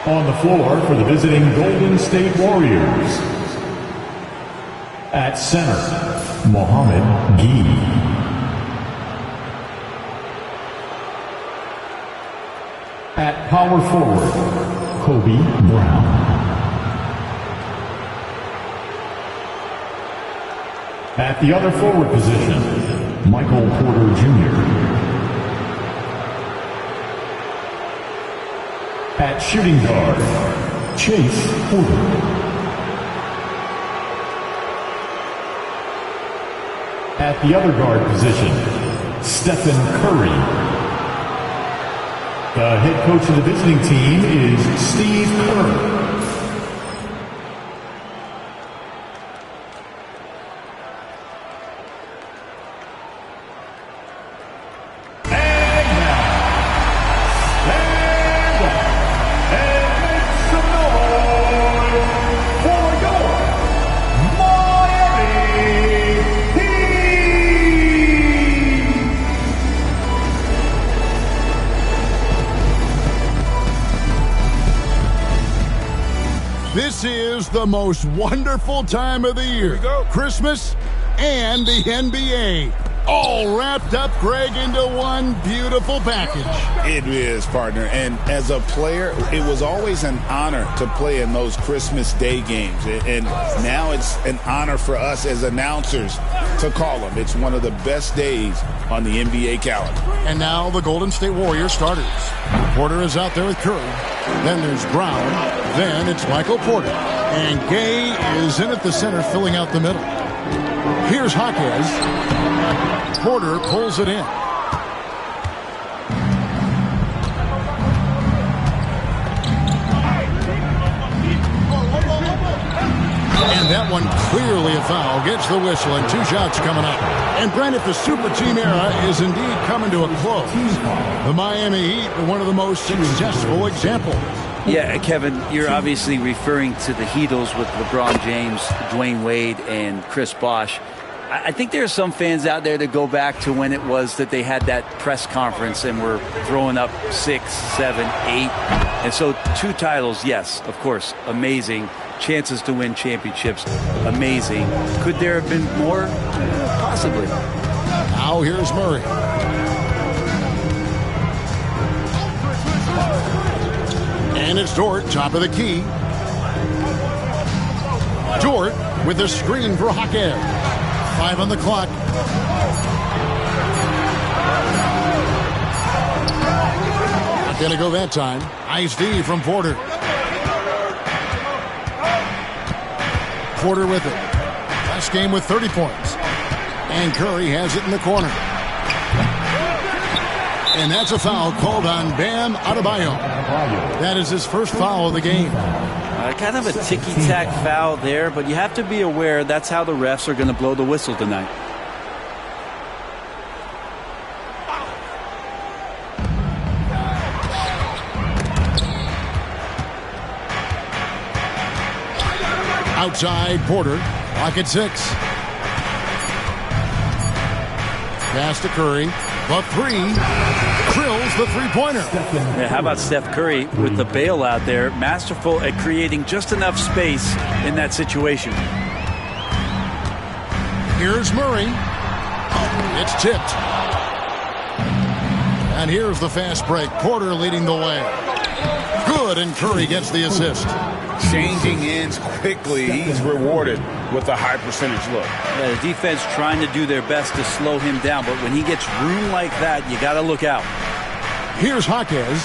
On the floor for the visiting Golden State Warriors. At center, Mohamed Gee. At power forward, Kobe Brown. At the other forward position, Michael Porter Jr. At shooting guard, Chase Porter. At the other guard position, Stephen Curry. The head coach of the visiting team is Steve Kerr. This is the most wonderful time of the year. Christmas and the NBA. All wrapped up, Greg, into one beautiful package. It is, partner. And as a player, it was always an honor to play in those Christmas Day games. And now it's an honor for us as announcers to call them. It's one of the best days on the NBA calendar. And now the Golden State Warriors starters. Porter is out there with Curry. Then there's Brown. Then it's Michael Porter. And Gay is in at the center, filling out the middle. Here's Jaquez. Porter pulls it in. And that one clearly a foul. Gets the whistle and 2 shots coming up. And Brent, if the super team era is indeed coming to a close, the Miami Heat are one of the most successful examples. Yeah, Kevin, you're obviously referring to the Heatles with LeBron James, Dwayne Wade, and Chris Bosh. I think there are some fans out there that go back to when it was that they had that press conference and were throwing up 6, 7, 8. And so 2 titles, yes, of course, amazing. Chances to win championships, amazing. Could there have been more? Possibly. Now here's Murray. And it's Dort, top of the key. Dort with a screen for Jaquez. 5 on the clock. Not going to go that time. Nice D from Porter. Porter with it. Last game with 30 points. And Curry has it in the corner. And that's a foul called on Bam Adebayo. That is his first foul of the game. Kind of a ticky-tack foul there, but you have to be aware that's how the refs are going to blow the whistle tonight. Outside, Porter. Clock at 6. Pass to Curry. The 3. Drills the three-pointer. Yeah, how about Steph Curry with the bailout there? Masterful at creating just enough space in that situation. Here's Murray. It's tipped. And here's the fast break. Porter leading the way. Good, and Curry gets the assist. Changing ends quickly. He's rewarded with a high percentage look. Yeah, the defense trying to do their best to slow him down, but when he gets room like that, you got to look out. Here's Jaquez.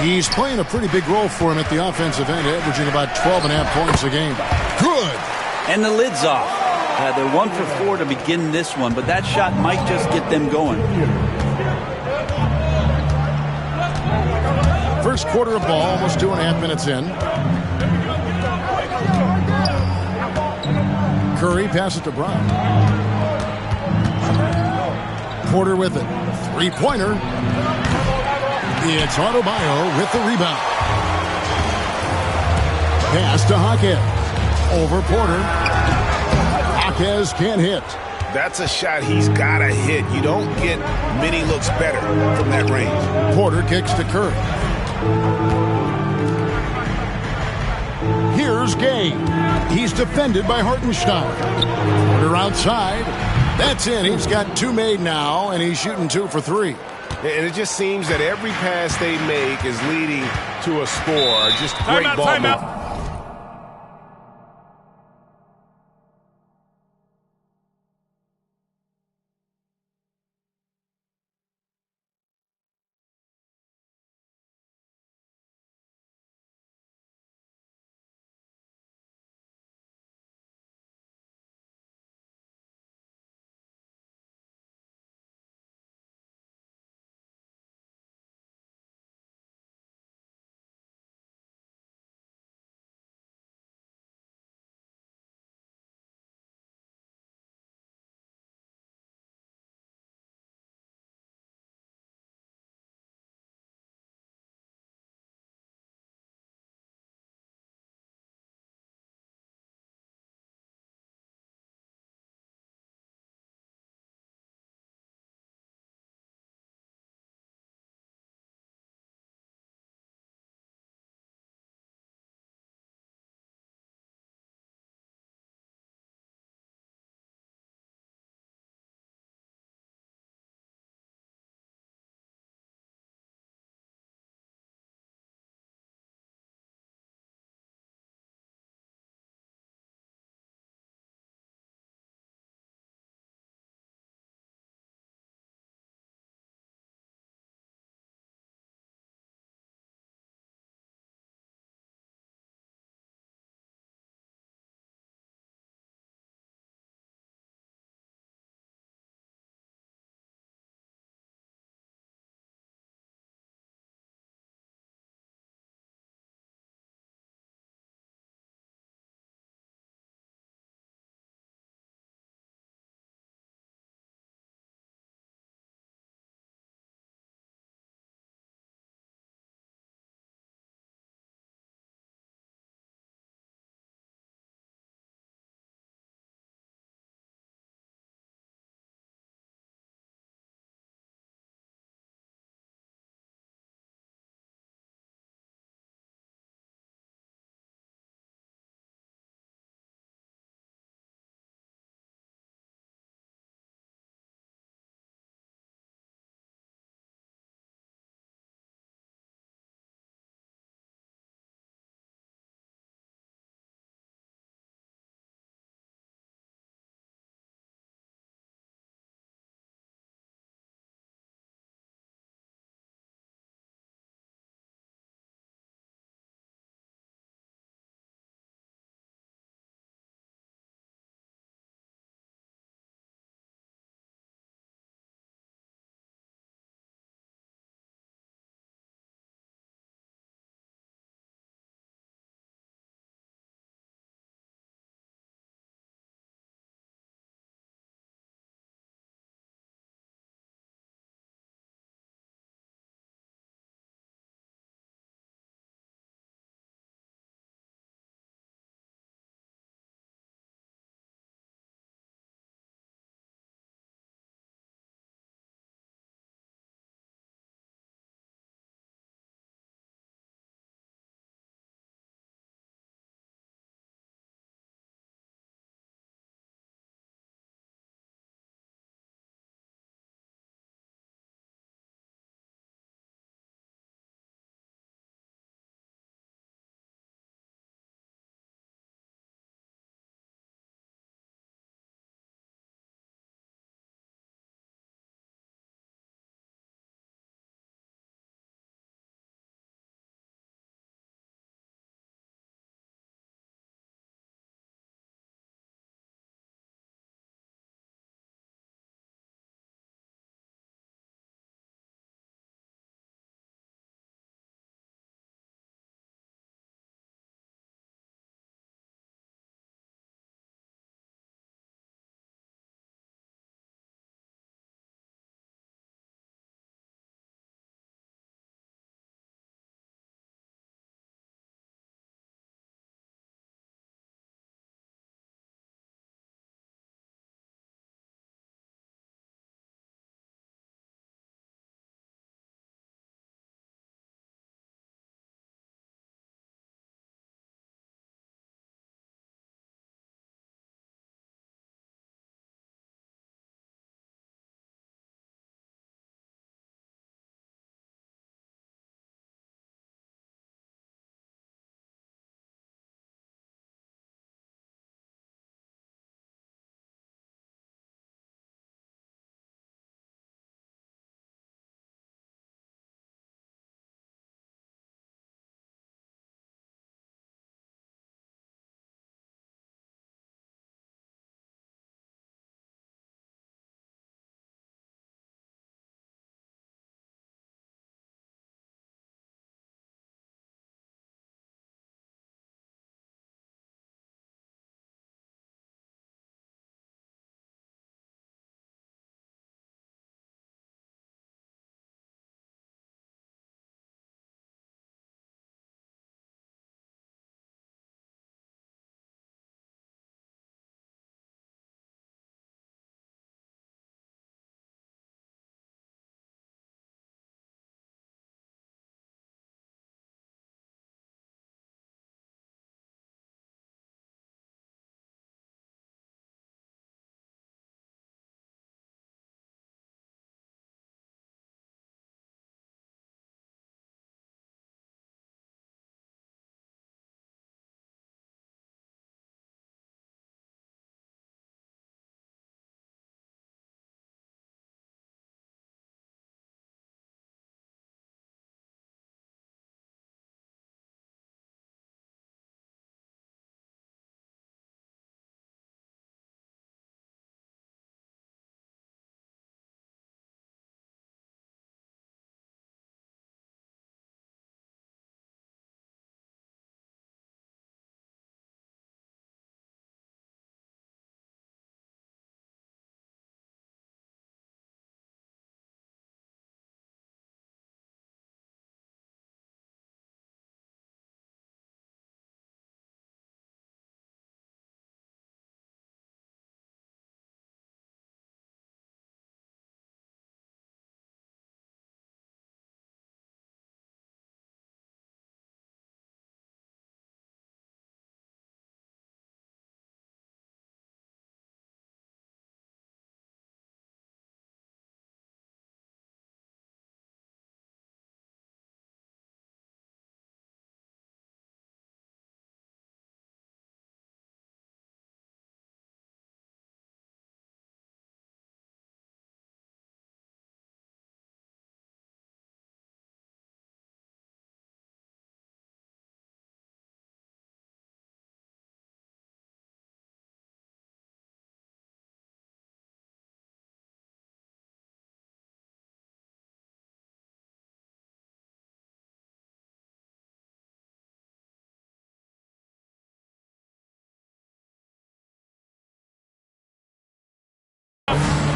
He's playing a pretty big role for him at the offensive end, averaging about 12.5 points a game. Good. And the lid's off. They're 1 for 4 to begin this one, but that shot might just get them going. First quarter of ball, almost 2.5 minutes in. Curry passes to Brown. Porter with it. Three-pointer. It's Adebayo with the rebound. Pass to Jaquez. Over Porter. Jaquez can't hit. That's a shot he's got to hit. You don't get many looks better from that range. Porter kicks to Curry. Here's Gay. He's defended by Hartenstein. Porter outside. That's in. He's got 2 made now, and he's shooting 2 for 3. And it just seems that every pass they make is leading to a score. Just great ball movement.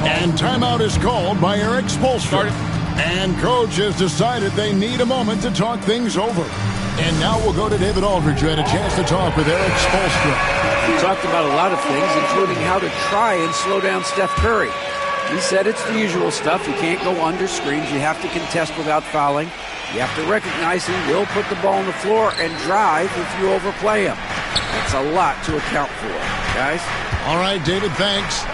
And timeout is called by Eric Spoelstra. And coach has decided they need a moment to talk things over. And now we'll go to David Aldridge, who had a chance to talk with Eric Spoelstra. We talked about a lot of things, including how to try and slow down Steph Curry. He said it's the usual stuff. You can't go under screens. You have to contest without fouling. You have to recognize he will put the ball on the floor and drive if you overplay him. That's a lot to account for, guys. All right, David, thanks.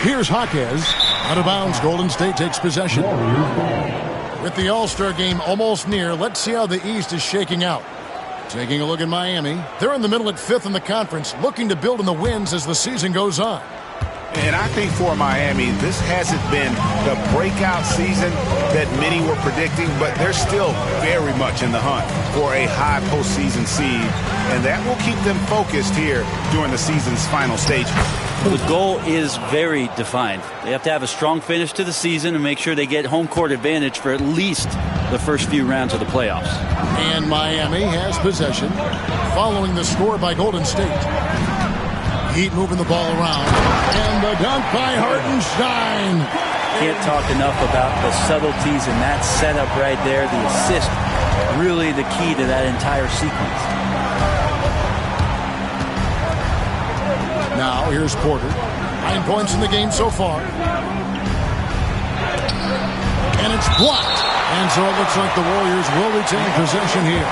Here's Jaquez. Out of bounds, Golden State takes possession. With the All-Star game almost near, let's see how the East is shaking out. Taking a look at Miami. They're in the middle at 5th in the conference, looking to build on the wins as the season goes on. And I think for Miami, this hasn't been the breakout season that many were predicting, but they're still very much in the hunt for a high postseason seed, and that will keep them focused here during the season's final stages. The goal is very defined. They have to have a strong finish to the season and make sure they get home court advantage for at least the first few rounds of the playoffs. And Miami has possession following the score by Golden State. Heat moving the ball around. And the dunk by Hartenstein. Can't talk enough about the subtleties in that setup right there. The assist, really the key to that entire sequence. Now here's Porter. 9 points in the game so far. And it's blocked. And so it looks like the Warriors will retain possession here.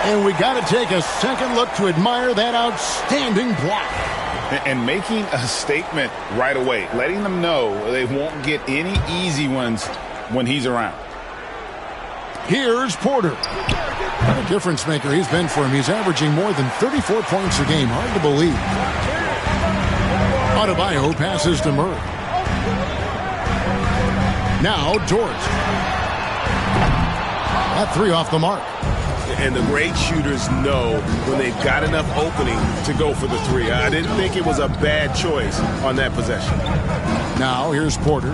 And we got to take a second look to admire that outstanding block. And making a statement right away, letting them know they won't get any easy ones when he's around. Here's Porter. What a difference maker he's been for him. He's averaging more than 34 points a game. Hard to believe. Adebayo passes to Murray. Now Dort. That three off the mark. And the great shooters know when they've got enough opening to go for the three. I didn't think it was a bad choice on that possession. Now here's Porter.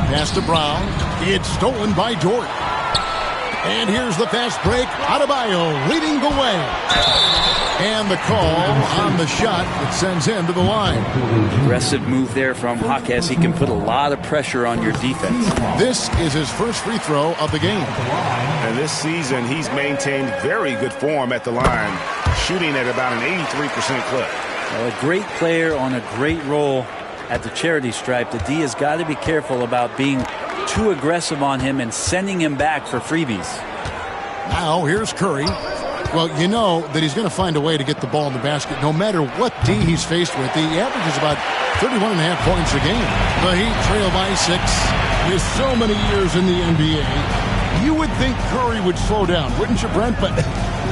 Pass to Brown. It's stolen by Dort. And here's the fast break. Adebayo leading the way. And the call on the shot that sends him to the line. Aggressive move there from Jaquez. He can put a lot of pressure on your defense. This is his first free throw of the game. And this season, he's maintained very good form at the line, shooting at about an 83% clip. Well, a great player on a great role at the charity stripe. The D has got to be careful about being too aggressive on him and sending him back for freebies. Now here's Curry. Well, you know that he's going to find a way to get the ball in the basket no matter what D he's faced with. He averages about 31.5 points a game. The Heat trail by 6. With so many years in the NBA, you would think Curry would slow down, wouldn't you, Brent? But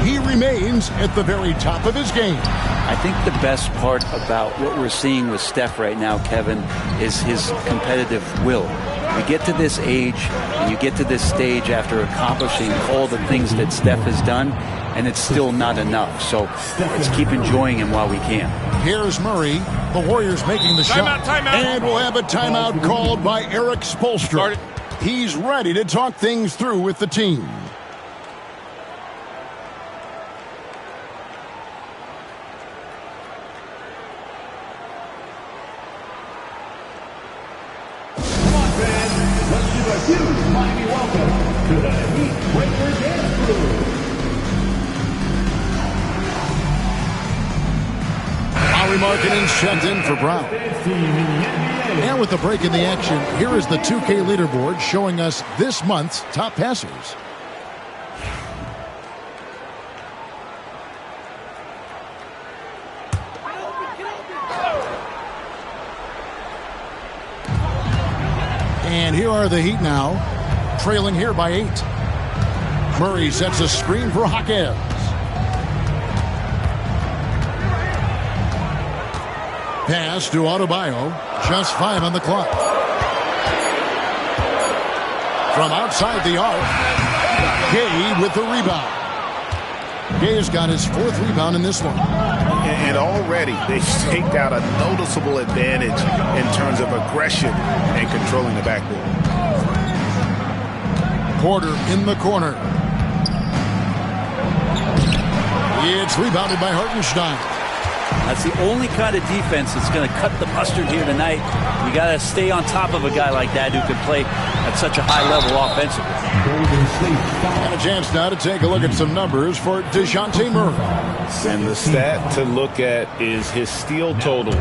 he remains at the very top of his game. I think the best part about what we're seeing with Steph right now, Kevin, is his competitive will. You get to this age, and you get to this stage after accomplishing all the things that Steph has done, and it's still not enough. So let's keep enjoying him while we can. Here's Murray. The Warriors making the shot. Timeout. And we'll have a timeout called by Eric Spoelstra. He's ready to talk things through with the team. Mighty welcome to the Heat Breakers and Crew. Lauri Markkanen's checked in for Brown. And with the break in the action, here is the 2K leaderboard showing us this month's top passers. And here are the Heat now, trailing here by 8. Murray sets a screen for Jaquez. Pass to Adebayo, just 5 on the clock. From outside the arc, Gay with the rebound. Gay's got his 4th rebound in this one. And already they've staked out a noticeable advantage in terms of aggression and controlling the backboard. Porter in the corner. It's rebounded by Hartenstein. That's the only kind of defense that's going to cut the mustard here tonight. You got to stay on top of a guy like that who can play at such a high level offensively. And a chance now to take a look at some numbers for DeJounte Murray. And the stat to look at is his steal total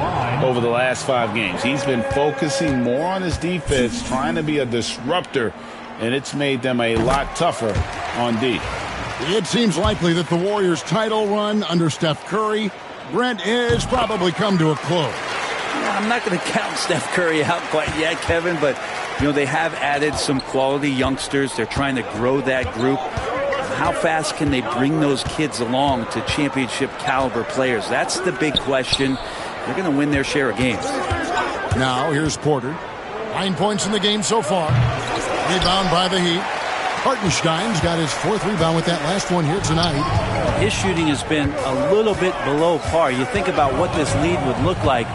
over the last 5 games. He's been focusing more on his defense, trying to be a disruptor, and it's made them a lot tougher on D. It seems likely that the Warriors' title run under Steph Curry, Brent, has probably come to a close. I'm not going to count Steph Curry out quite yet, Kevin, but they have added some quality youngsters. They're trying to grow that group. How fast can they bring those kids along to championship caliber players? That's the big question. They're going to win their share of games. Now here's Porter. 9 points in the game so far. Rebound by the Heat. Hartenstein's got his 4th rebound with that last one here tonight. His shooting has been a little bit below par. You think about what this lead would look like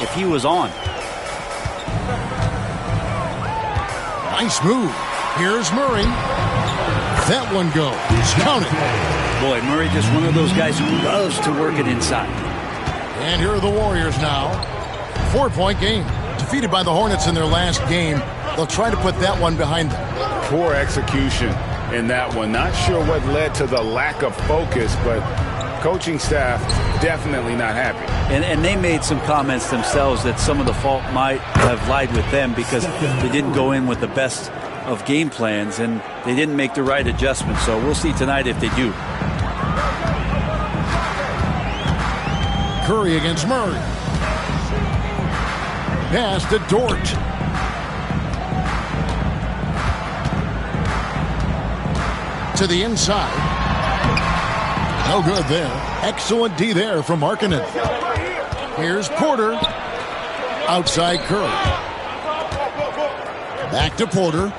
if he was on. Nice move. Here's Murray. That one goes. Count it. Boy, Murray just one of those guys who loves to work it inside. And here are the Warriors now. 4-point game. Defeated by the Hornets in their last game. They'll try to put that one behind them. Poor execution in that one. Not sure what led to the lack of focus, but coaching staff definitely not happy. And they made some comments themselves that some of the fault might have lied with them because they didn't go in with the best of game plans and they didn't make the right adjustments. So we'll see tonight if they do. Curry against Murray. Pass to Dort. To the inside. No good there. Excellent D there from Markkanen. Here's Porter. Outside Curry. Back to Porter.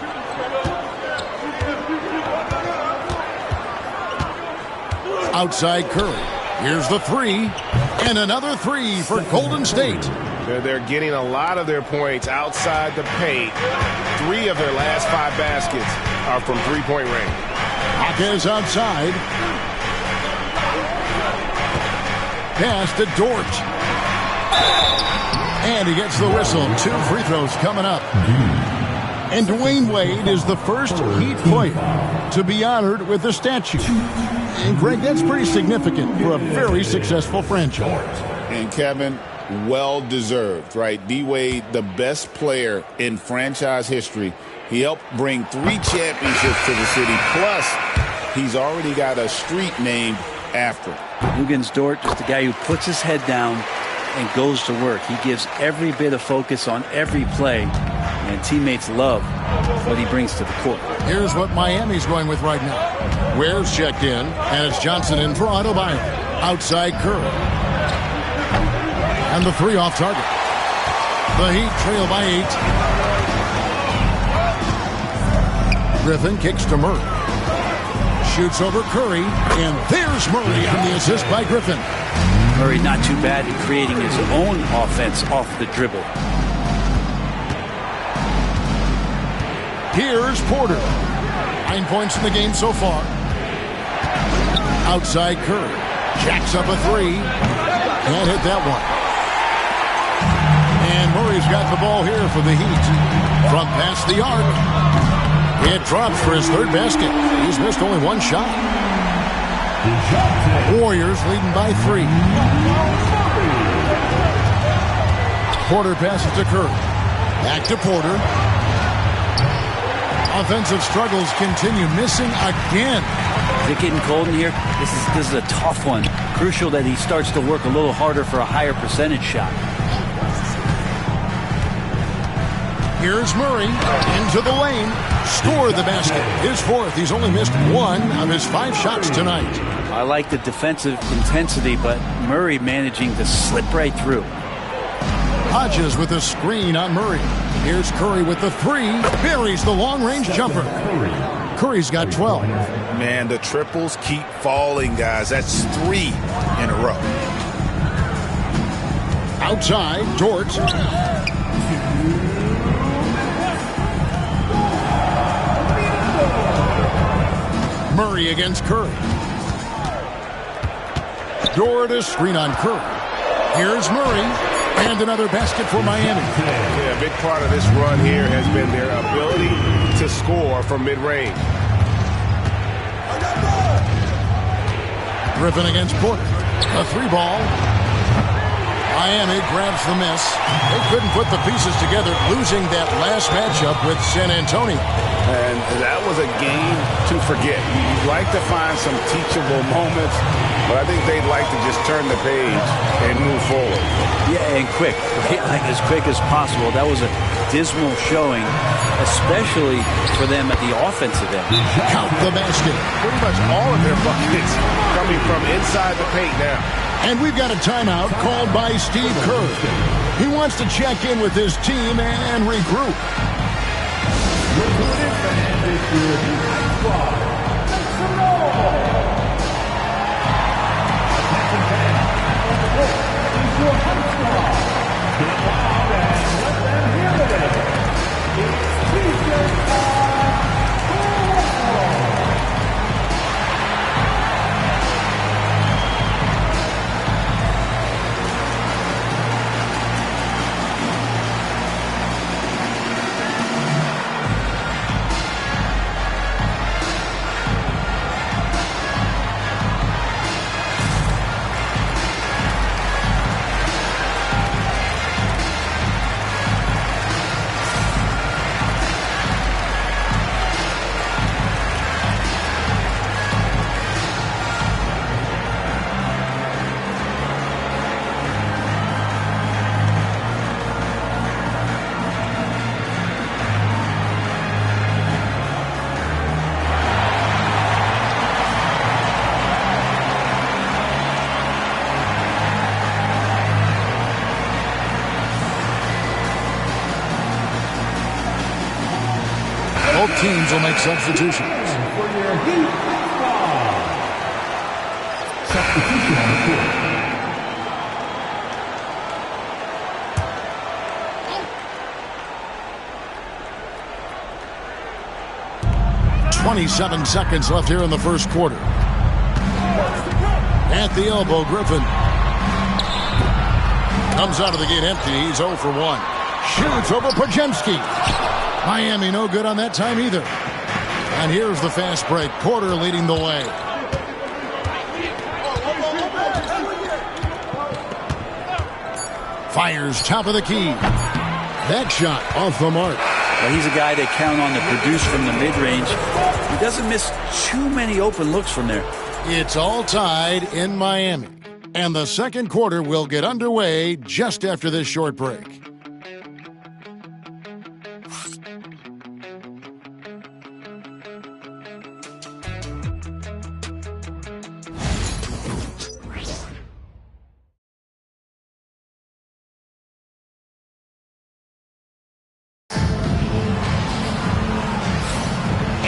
Outside Curry. Here's the 3. And another 3 for Golden State. They're getting a lot of their points outside the paint. 3 of their last 5 baskets are from three-point range. Hawkins outside. Pass to Dort. And he gets the whistle. 2 free throws coming up. And Dwayne Wade is the first Heat player to be honored with a statue. And Greg, that's pretty significant for a very successful franchise. And Kevin, well-deserved, right? D-Wade, the best player in franchise history. He helped bring 3 championships to the city. Plus, he's already got a street named after him. Luguentz Dort, just a guy who puts his head down and goes to work. He gives every bit of focus on every play, and teammates love what he brings to the court. Here's what Miami's going with right now. Ware's checked in, and it's Johnson in for Adebayo. Outside Curry. And the 3 off target. The Heat trail by 8. Griffin kicks to Murray. Shoots over Curry, and there's Murray on the assist by Griffin. Murray not too bad at creating his own offense off the dribble. Here's Porter. 9 points in the game so far. Outside Curry. Jacks up a 3. Can't hit that one. And Murray's got the ball here for the Heat. From past the arc. It drops for his 3rd basket. He's missed only 1 shot. Warriors leading by 3. Porter passes to Curry. Back to Porter. Offensive struggles continue. Missing again. Is it getting cold in here? This is a tough one. Crucial that he starts to work a little harder for a higher percentage shot. Here's Murray into the lane. Scored the basket. His 4th. He's only missed 1 of his 5 shots tonight. I like the defensive intensity, but Murray managing to slip right through. Hodges with a screen on Murray. Here's Curry with the 3. Buries the long-range jumper. Curry's got 12. Man, the triples keep falling, guys. That's 3 in a row. Outside, Dort. Murray against Curry. Dort a screen on Curry. Here's Murray. And another basket for Miami. Yeah, a big part of this run here has been their ability to score from mid-range. Griffin against Porter. A 3-ball. Miami grabs the miss. They couldn't put the pieces together, losing that last matchup with San Antonio. And that was a game to forget. You'd like to find some teachable moments, but I think they'd like to just turn the page and move forward. Yeah, and quick. Like as quick as possible. That was a dismal showing, especially for them at the offensive end. Count the basket. Pretty much all of their buckets coming from inside the paint now. And we've got a timeout called by Steve Kerr. He wants to check in with his team and regroup. Both teams will make substitutions. For your Heat, substitution on the court. 27 seconds left here in the first quarter. At the elbow, Griffin. Comes out of the gate empty. He's 0 for 1. Shoots over Podziemski. Miami no good on that time either. And here's the fast break. Porter leading the way. Fires top of the key. That shot off the mark. Well, he's a guy they count on to produce from the mid-range. He doesn't miss too many open looks from there. It's all tied in Miami. And the second quarter will get underway just after this short break.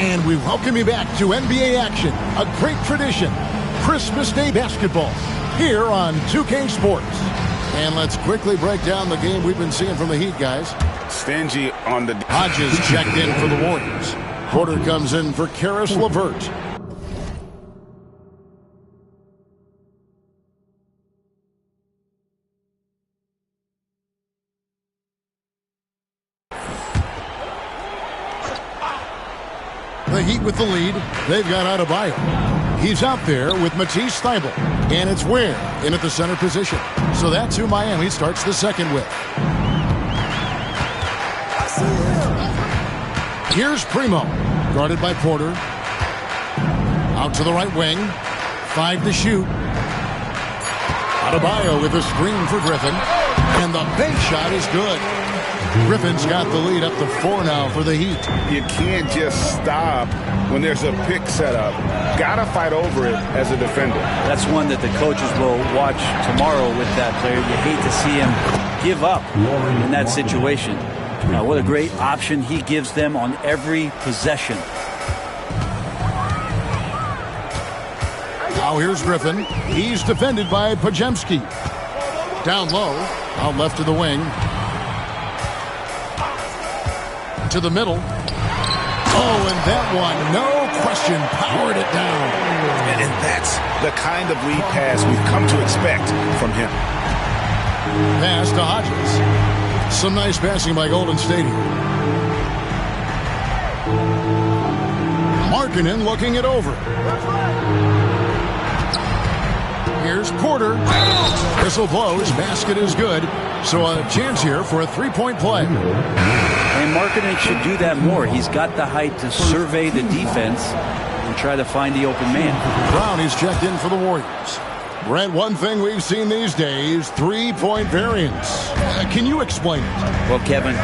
And we welcome you back to NBA action, a great tradition, Christmas Day basketball, here on 2K Sports. And let's quickly break down the game we've been seeing from the Heat, guys. Stingy on the... Hodges checked in for the Warriors. Porter comes in for Karis LeVert. The Heat with the lead. They've got Adebayo. He's out there with Matisse Thybulle. And it's Ware in at the center position. So that's who Miami starts the second with. Here's Primo. Guarded by Porter. Out to the right wing. 5 to shoot. Adebayo with a screen for Griffin. And the bank shot is good. Griffin's got the lead up to 4 now for the Heat. You can't just stop when there's a pick set up. Gotta fight over it as a defender. That's one that the coaches will watch tomorrow with that player. You hate to see him give up in that situation. What a great option he gives them on every possession. Now here's Griffin. He's defended by Podziemski. Down low, out left of the wing. To the middle. Oh, and that one, no question, powered it down. And that's the kind of lead pass we've come to expect from him. Pass to Hodges. Some nice passing by Golden State here. Markkanen looking it over. Here's Porter. Whistle blows. Basket is good. So a chance here for a three-point play. And Markkanen should do that more. He's got the height to survey the defense and try to find the open man. Brown is checked in for the Warriors. Brent, one thing we've seen these days, three-point variance. Can you explain it? Well, Kevin,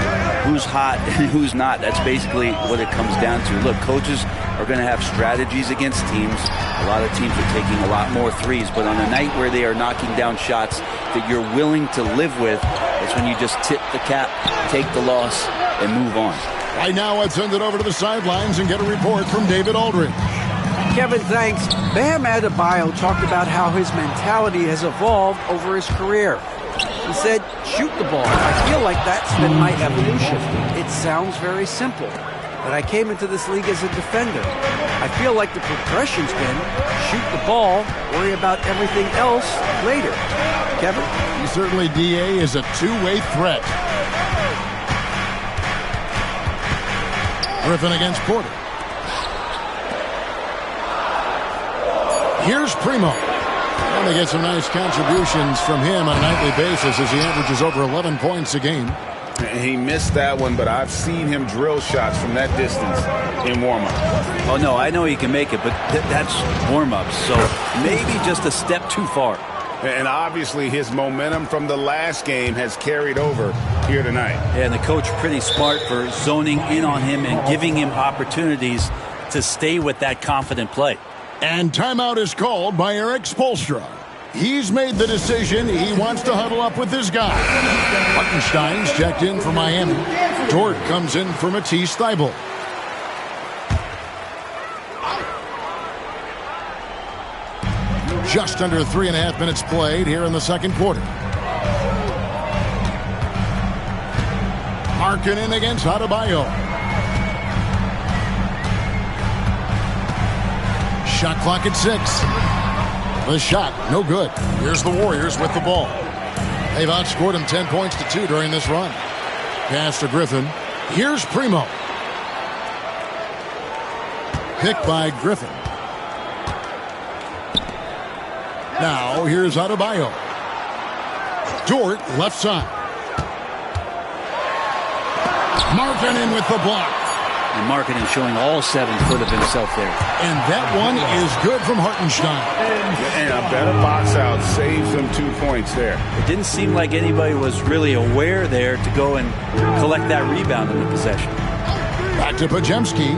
who's hot and who's not? That's basically what it comes down to. Look, coaches are going to have strategies against teams. A lot of teams are taking a lot more threes, but on a night where they are knocking down shots that you're willing to live with, it's when you just tip the cap, take the loss, and move on. Right now, let's send it over to the sidelines and get a report from David Aldridge. Kevin, thanks. Bam Adebayo talked about how his mentality has evolved over his career. He said, shoot the ball. I feel like that's been my evolution. It sounds very simple, but I came into this league as a defender. I feel like the progression's been shoot the ball, worry about everything else later. Kevin? He certainly, DA, is a two-way threat. Griffin against Porter. Here's Primo. And they get some nice contributions from him on a nightly basis as he averages over 11 points a game. He missed that one, but I've seen him drill shots from that distance in warm-up. Oh, no, I know he can make it, but that's warm-ups, so maybe just a step too far. And obviously his momentum from the last game has carried over here tonight. Yeah, and the coach pretty smart for zoning in on him and giving him opportunities to stay with that confident play. And timeout is called by Eric Spoelstra. He's made the decision. He wants to huddle up with this guy. Hartenstein's checked in for Miami. Dort comes in for Matisse Thybulle. Just under 3.5 minutes played here in the second quarter. Markkanen against Adebayo. Shot clock at 6. The shot, no good. Here's the Warriors with the ball. They've outscored them 10 points to 2 during this run. Pass to Griffin. Here's Primo. Picked by Griffin. Now, here's Adebayo. Dort, left side. Markkanen with the block. And Markkanen showing all 7 foot of himself there. And that one is good from Hartenstein. And a better box out saves them 2 points there. It didn't seem like anybody was really aware there to go and collect that rebound in the possession. Back to Podziemski.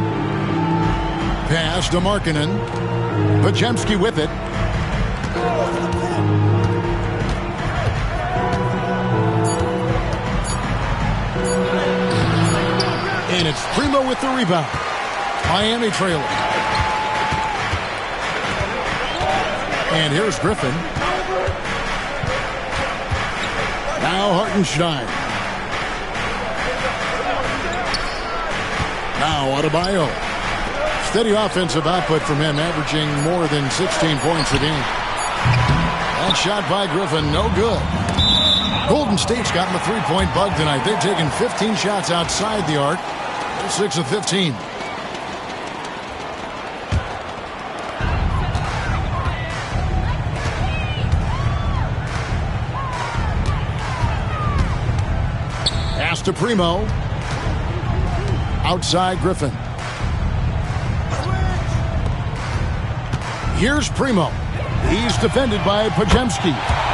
Pass to Markkanen. Podziemski with it. And it's Primo with the rebound. Miami trailing. And here's Griffin. Now Hartenstein. Now Adebayo. Steady offensive output from him, averaging more than 16 points a game. That shot by Griffin, no good. Golden State's gotten the three-point bug tonight. They've taken 15 shots outside the arc. They're 6 of 15. Pass to Primo. Outside Griffin. Here's Primo. He's defended by Podziemski.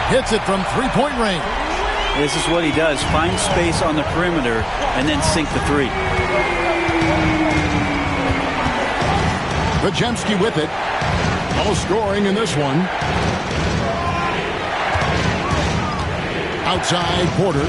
Hits it from three-point range. This is what he does. Find space on the perimeter and then sink the three. Podziemski with it. No scoring in this one. Outside Porter.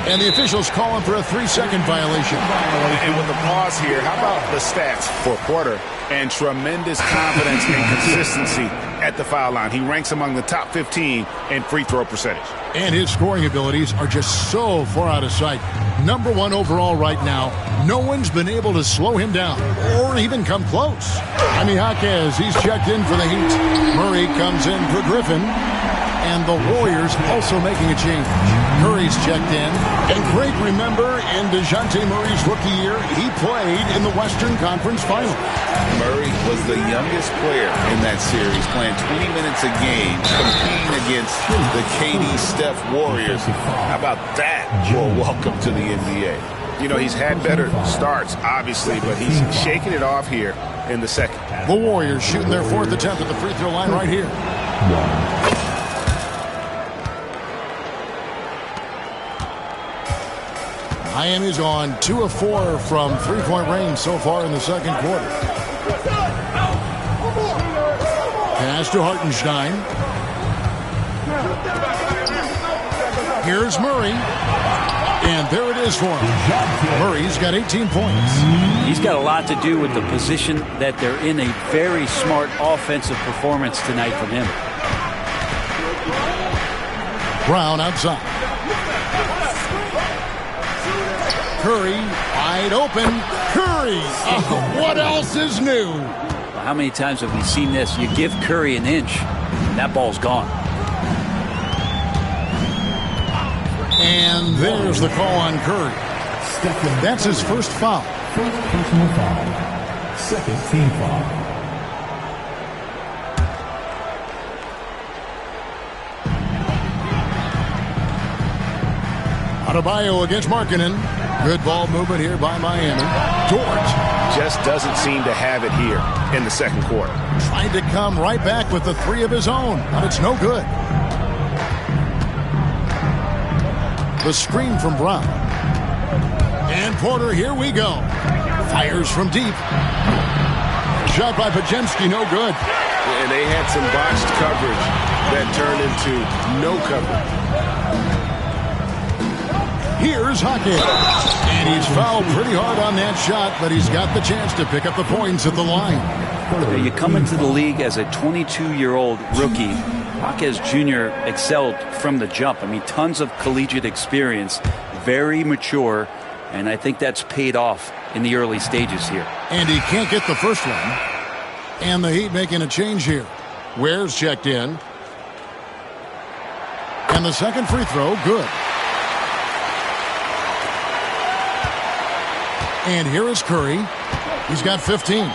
And the officials calling for a 3-second violation. And with the pause here, how about the stats for Porter? And tremendous confidence and consistency at the foul line. He ranks among the top 15 in free throw percentage. And his scoring abilities are just so far out of sight. Number 1 overall right now. No one's been able to slow him down or even come close. Jaime Jaquez, he's checked in for the Heat. Murray comes in for Griffin. And the Warriors also making a change. Curry's checked in. And Greg, remember, in DeJounte Murray's rookie year, he played in the Western Conference Finals. Murray was the youngest player in that series, playing 20 minutes a game, competing against the KD-Steph Warriors. How about that for a welcome to the NBA? You know, he's had better starts, obviously, but he's shaking it off here in the second. The Warriors shooting their fourth attempt at the free throw line right here. Miami's on 2 of 4 from three-point range so far in the second quarter. Pass to Hartenstein. Here's Murray. And there it is for him. Murray's got 18 points. He's got a lot to do with the position that they're in. A very smart offensive performance tonight from him. Brown outside. Curry wide open. Curry. What else is new? How many times have we seen this? You give Curry an inch, and that ball's gone. And there's the call on Curry. That's his first foul. First personal foul. Second team foul. Adebayo against Markkanen. Good ball movement here by Miami. Dort just doesn't seem to have it here in the second quarter. trying to come right back with the three of his own, but it's no good. The screen from Brown. And Porter, here we go. Fires from deep. Shot by Podziemski, no good. And they had some botched coverage that turned into no coverage. Here's Hawkins. And he's fouled pretty hard on that shot, but he's got the chance to pick up the points at the line. You come into the league as a 22-year-old rookie. Hawkins Jr. excelled from the jump. I mean, tons of collegiate experience, very mature, and I think that's paid off in the early stages here. And he can't get the first one. And the Heat making a change here. Ware's checked in. And the second free throw, good. And here is Curry. He's got 15.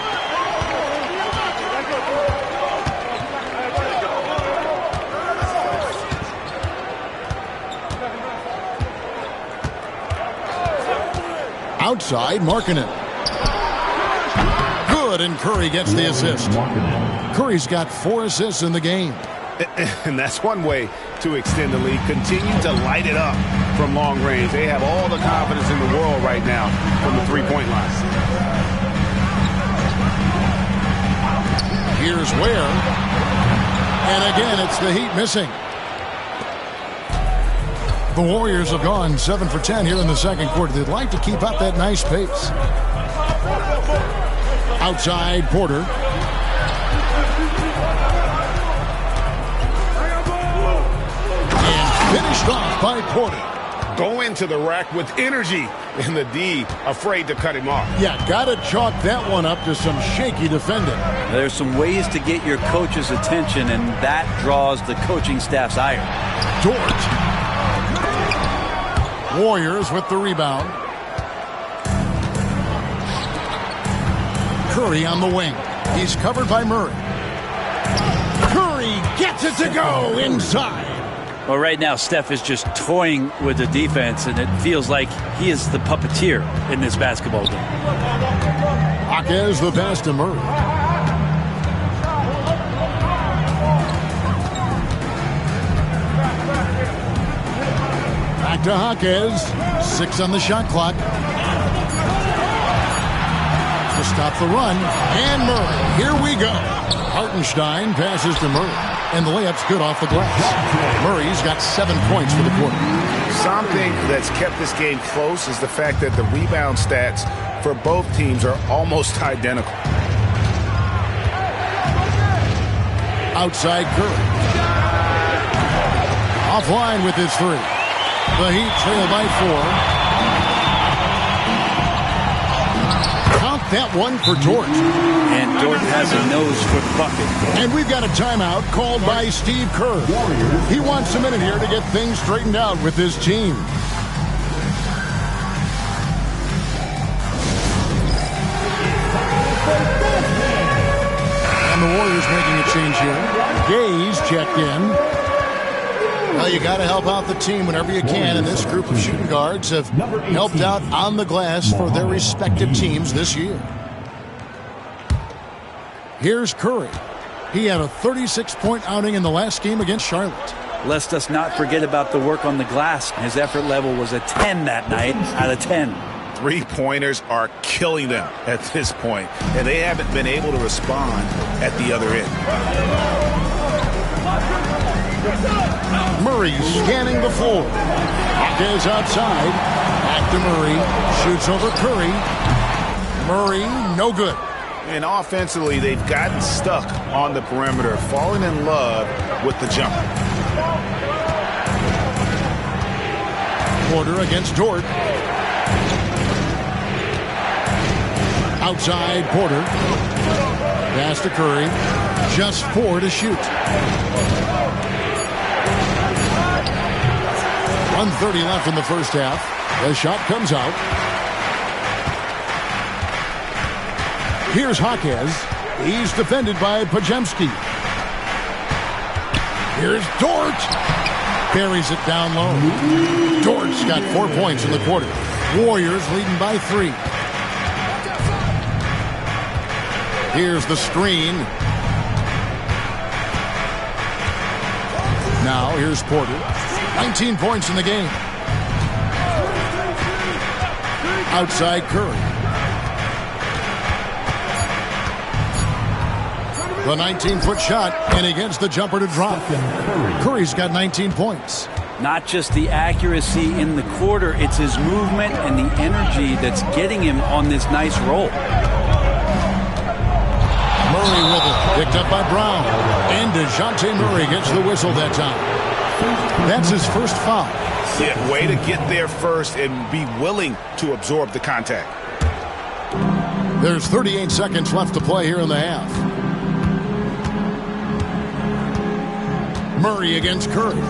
Outside, Markkanen. Good, and Curry gets the assist. Curry's got 4 assists in the game. And that's one way to extend the lead. Continue to light it up from long range. They have all the confidence in the world right now from the three-point line. Here's Ware. And again, it's the Heat missing. The Warriors have gone 7 for 10 here in the second quarter. They'd like to keep up that nice pace. Outside, Porter. And finished off by Porter. Go into the rack with energy, and the D afraid to cut him off. Yeah, got to chalk that one up to some shaky defending. There's some ways to get your coach's attention, and that draws the coaching staff's ire. Dort. Warriors with the rebound. Curry on the wing. He's covered by Murray. Curry gets it to go inside. Well, right now, Steph is just toying with the defense, and it feels like he is the puppeteer in this basketball game. Hawkins the pass to Murray. Back to Hawkins. 6 on the shot clock. To stop the run. And Murray. Here we go. Hartenstein passes to Murray. And the layup's good off the glass. Murray's got 7 points for the quarter. Something that's kept this game close is the fact that the rebound stats for both teams are almost identical. Outside Curry. Offline with his 3. The Heat trail by 4. Count that one for Dort. And Dort has a nose for the bucket. And we've got a timeout called by Steve Kerr. He wants a minute here to get things straightened out with his team. And the Warriors making a change here. Gay's checked in. Well, you got to help out the team whenever you can, and this group of shooting guards have helped out on the glass for their respective teams this year. Here's Curry. He had a 36-point outing in the last game against Charlotte. Let us not forget about the work on the glass. His effort level was a 10 that night out of 10. Three-pointers are killing them at this point, and they haven't been able to respond at the other end. Murray scanning the floor. Hawkins outside. Back to Murray. Shoots over Curry. Murray, no good. And offensively, they've gotten stuck on the perimeter, falling in love with the jumper. Porter against Dort. Outside Porter. Pass to Curry. Just 4 to shoot. 1:30 left in the first half. The shot comes out. Here's Hawkins. He's defended by Podziemski. Here's Dort. Buries it down low. Dort's got 4 points in the quarter. Warriors leading by 3. Here's the screen. Now here's Porter. 19 points in the game. Outside Curry. The 19-foot shot, and he gets the jumper to drop. Curry's got 19 points. Not just the accuracy in the quarter, it's his movement and the energy that's getting him on this nice roll. Murray with it, picked up by Brown. And DeJounte Murray gets the whistle that time. That's his first foul. Yeah, way to get there first and be willing to absorb the contact. There's 38 seconds left to play here in the half. Murray against Curry. Switch.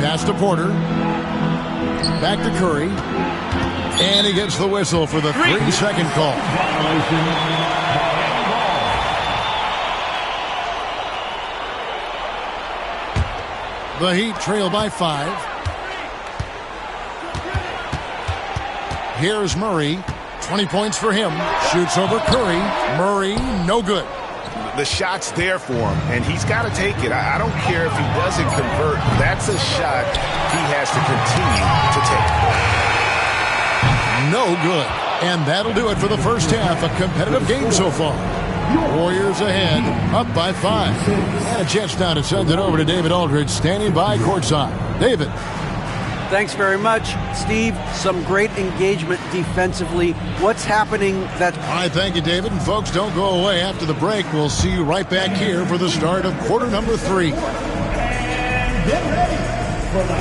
Pass to Porter. Back to Curry. And he gets the whistle for the 3-second call. The Heat trail by 5. Here's Murray. 20 points for him. Shoots over Curry. Murray, no good. The shot's there for him, and he's got to take it. I don't care if he doesn't convert. That's a shot he has to continue to take. No good. And that'll do it for the first half. A competitive game so far. Warriors ahead, up by 5. And a chance now to send it over to David Aldridge, standing by courtside. David. Thanks very much, Steve. Some great engagement defensively. What's happening that... All right, thank you, David. And folks, don't go away. After the break, we'll see you right back here for the start of quarter number 3. And get ready for the...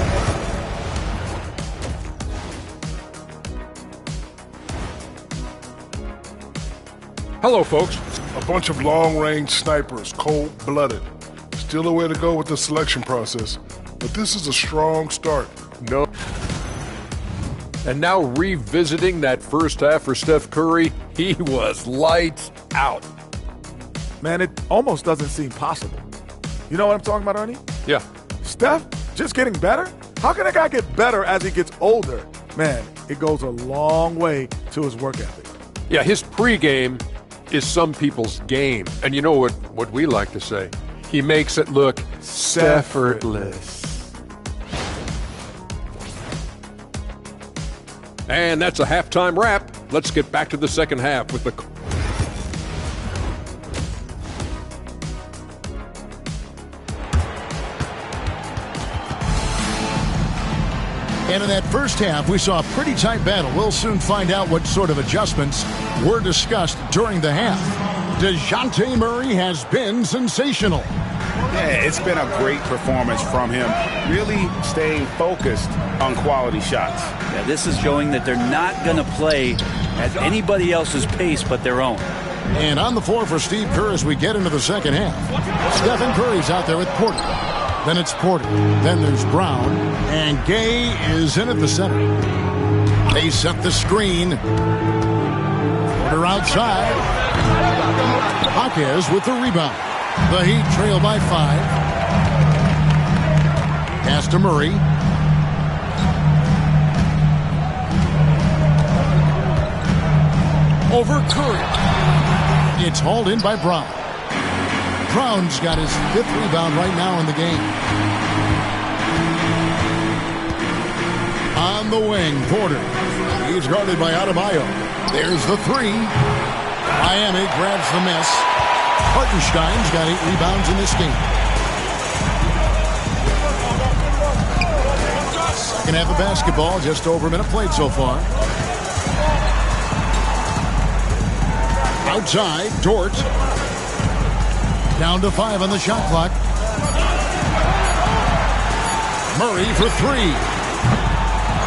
Hello, folks. A bunch of long-range snipers, cold-blooded. Still a way to go with the selection process, but this is a strong start. No. And now revisiting that first half for Steph Curry, he was lights out. Man, it almost doesn't seem possible. You know what I'm talking about, Ernie? Yeah. Steph just getting better? How can a guy get better as he gets older? Man, it goes a long way to his work ethic. Yeah, his pregame is some people's game. And you know what we like to say? He makes it look effortless. And that's a halftime wrap. Let's get back to the second half with the... And in that first half, we saw a pretty tight battle. We'll soon find out what sort of adjustments were discussed during the half. DeJounte Murray has been sensational. Yeah, it's been a great performance from him, really staying focused on quality shots. Yeah, this is showing that they're not going to play at anybody else's pace but their own. And on the floor for Steve Kerr as we get into the second half. Stephen Curry's out there with Porter. Then it's Porter. Then there's Brown. And Gay is in at the center. They set the screen. Porter outside. Jaquez with the rebound. The Heat trail by 5. Pass to Murray. Over Curry. It's hauled in by Brown. Brown's got his 5th rebound right now in the game. On the wing, Porter. He's guarded by Adebayo. There's the 3. Miami grabs the miss. Hartenstein's got 8 rebounds in this game. Second half of basketball, just over a minute played so far. Outside, Dort. Down to 5 on the shot clock. Murray for 3.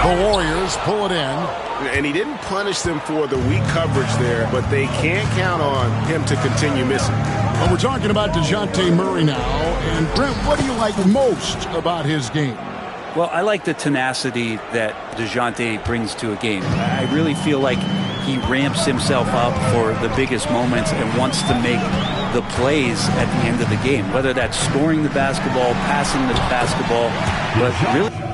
The Warriors pull it in. And he didn't punish them for the weak coverage there, but they can't count on him to continue missing. Well, we're talking about DeJounte Murray now. And Brent, what do you like most about his game? Well, I like the tenacity that DeJounte brings to a game. I really feel like he ramps himself up for the biggest moments and wants to make the plays at the end of the game, whether that's scoring the basketball, passing the basketball, but really